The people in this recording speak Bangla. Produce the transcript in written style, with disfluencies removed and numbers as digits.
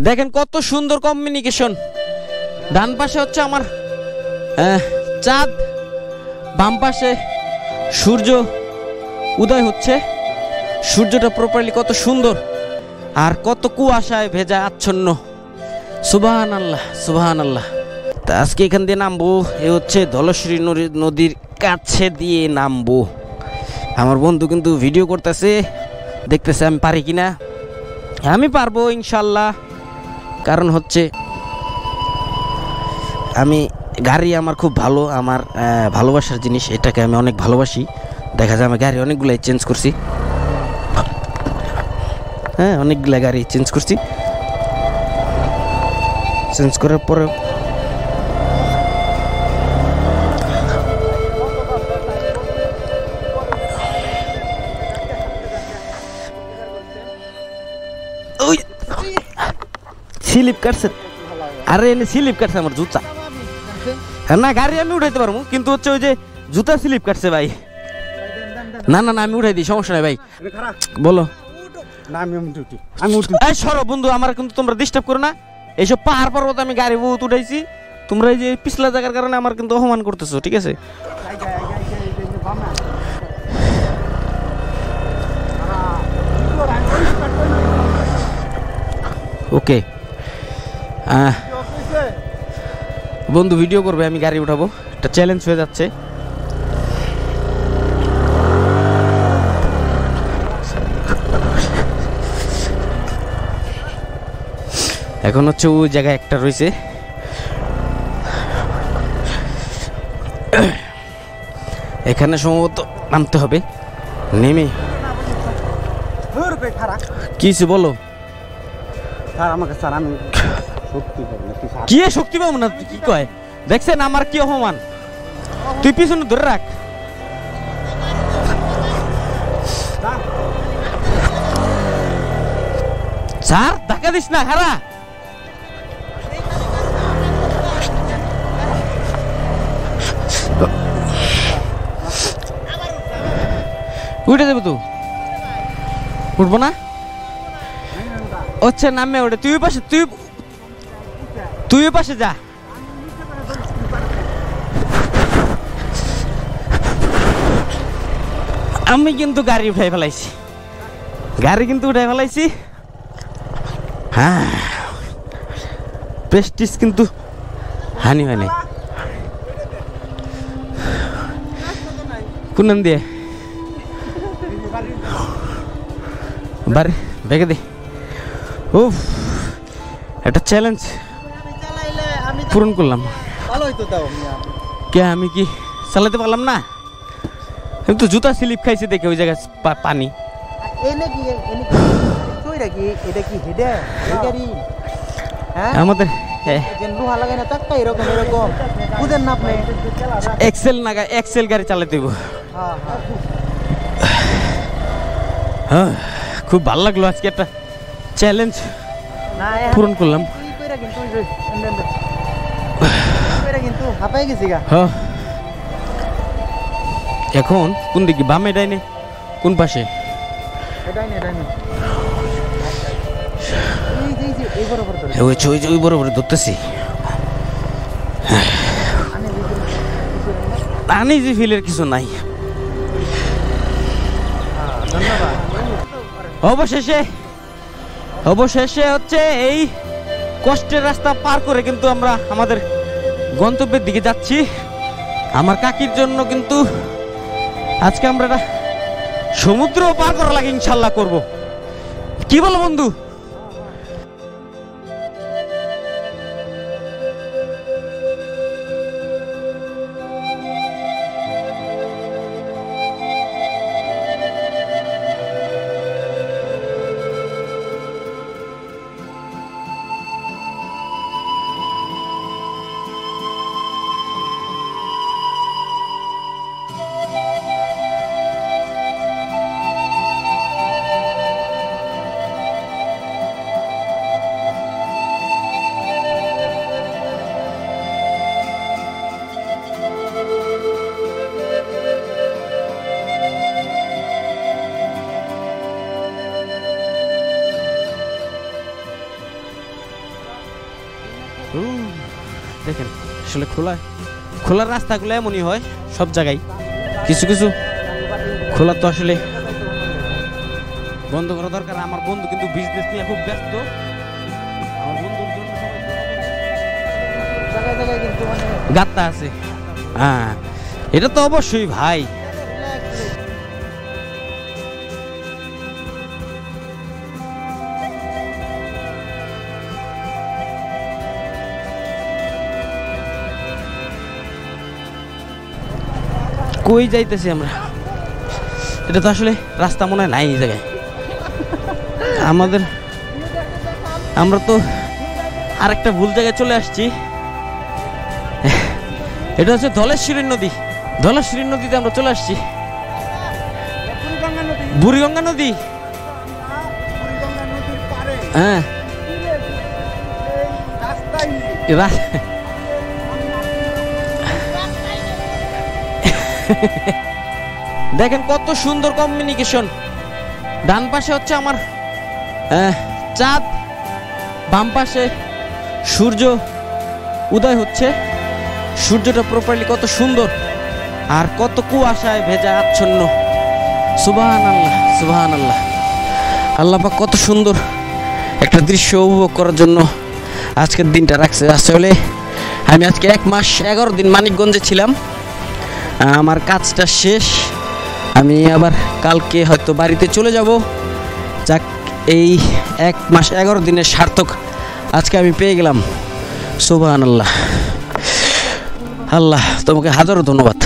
দেখেন কত সুন্দর কমিউনিকেশন। ডান পাশে হচ্ছে আমার চাঁদ, বাম পাশে সূর্য উদয় হচ্ছে। সূর্যটা প্রপারলি কত সুন্দর, আর কত কুয়াশায় ভেজা আচ্ছন্ন। সুবহানাল্লাহ সুবহানাল্লাহ। তা আজকে এখান দিয়ে নামবো, এ হচ্ছে ধলেশ্বরী নদীর কাছে দিয়ে নামবো। আমার বন্ধু কিন্তু ভিডিও করতেছে, দেখতেছে আমি পারি কিনা। আমি পারবো ইনশাল্লাহ, কারণ হচ্ছে আমি গাড়ি আমার খুব ভালো, আমার ভালোবাসার জিনিস, এটাকে আমি অনেক ভালোবাসি। দেখা যায় আমি গাড়ি অনেকগুলাই চেঞ্জ করছি, হ্যাঁ অনেকগুলা গাড়ি চেঞ্জ করছি। চেঞ্জ করার পরে ওই স্লিপ কাটছে, আরে এনে স্লিপ কাটছে আমার জুতা। না গাড়ি আমি উঠাইতে পারবো, কিন্তু হচ্ছে ওই যে জুতা স্লিপ কাটছে ভাই। না না না আমি উঠাই দিই, সমস্যা নাই ভাই। বলো সরো বন্ধু, আমার কিন্তু তোমরা ডিস্টার্ব করো না। এইসব পাহাড় পর্বত আমি গাড়ি বহুত উঠাইছি, তোমরা এই যে পিছলা জায়গার কারণে আমার কিন্তু অপমান করতেছো, ঠিক আছে? ওকে বন্ধু ভিডিও করবে, আমি গাড়ি উঠাবো, একটা চ্যালেঞ্জ হয়ে যাচ্ছে। এখন হচ্ছে ওই জায়গায় একটা রয়েছে, এখানে সম্ভবত নামতে হবে। নেমে কিছু বলো। কি শক্তি পাবো না, কি কয় দেখছেন আমার কি অপমান। তুই পিছনে ধরে রাখ। স্যার ধাক্কা দিস না, খারা উঠে যাবে। তো উঠবো না, হচ্ছে নামে ওঠে। তুই পাশে, তুই পাশে যা। আমি কিন্তু গাড়ি উঠাই ফেলাইছি, গাড়ি কিন্তু উঠাই ফেলাইছি। হ্যাঁ প্রেস্টিজ কিন্তু হানি হয় নাই। কোন নাম দিয়ে বাড়ি ভেঙে দে। উফ একটা চ্যালেঞ্জ পূরণ করলাম। কে আমি কি চালাতে পারলাম না? আমি তো জুতা স্লিপ খাইছি দেখে ওই জায়গায় পানি। আমাদের এক্সেল নাগা এক্সেল গাড়ি চালাতে দিব। হ্যাঁ খুব ভালো লাগলো, আজকে একটা চ্যালেঞ্জ পূরণ করলাম। এখন কোন দিকে, বামে ডাইনে কোন পাশে? ওই বরাবর ধরতেছি। আনি যে ফিলের কিছু নাই। অবশেষে হচ্ছে এই কষ্টের রাস্তা পার করে কিন্তু আমরা আমাদের গন্তব্যের দিকে যাচ্ছি। আমার কাকির জন্য কিন্তু আজকে আমরা সমুদ্র পার করা লাগে, ইনশাল্লাহ করব। কি বলো বন্ধু? দেখেন আসলে খোলার রাস্তাগুলো এমনই হয় সব জায়গায়, কিছু কিছু খোলা তো আসলে বন্ধ করা দরকার। আমার বন্ধু কিন্তু বিজনেস নিয়ে খুব ব্যস্ত। আমার বন্ধুর জন্য জায়গায় জায়গায় কিন্তু মানে গাত্তা আছে। হ্যাঁ, এটা তো অবশ্যই ভাই। কই যাইতেছি আমরা? এটা তো আসলে রাস্তা মনে হয় নাই এই জায়গায়। আমরা তো আরেকটা ভুল জায়গায় চলে আসছি। এটা হচ্ছে ধলেশ্বরী নদী। ধলেশ্বরী নদীতে আমরা চলে আসছি। বুড়িগঙ্গা নদী। হ্যাঁ, দেখেন কত সুন্দর কমিউনিকেশন। ডান পাশে হচ্ছে আমার চাঁদ, বাম পাশে সূর্য উদয় হচ্ছে। সূর্যটা প্রপারলি কত সুন্দর, আর কত কুয়াশায় ভেজা আচ্ছন্ন। সুবহানাল্লাহ, সুবহানাল্লাহ। আল্লাহ পাক কত সুন্দর একটা দৃশ্য উপভোগ করার জন্য আজকের দিনটা রাখছে। আসলে আমি আজকে 1 মাস 11 দিন মানিকগঞ্জে ছিলাম। আমার কাজটা শেষ, আমি আবার কালকে হয়তো বাড়িতে চলে যাব। যাক, এই 1 মাস 11 দিনের সার্থক আজকে আমি পেয়ে গেলাম। সুবহানাল্লাহ। আল্লাহ তোমাকে হাজারো ধন্যবাদ।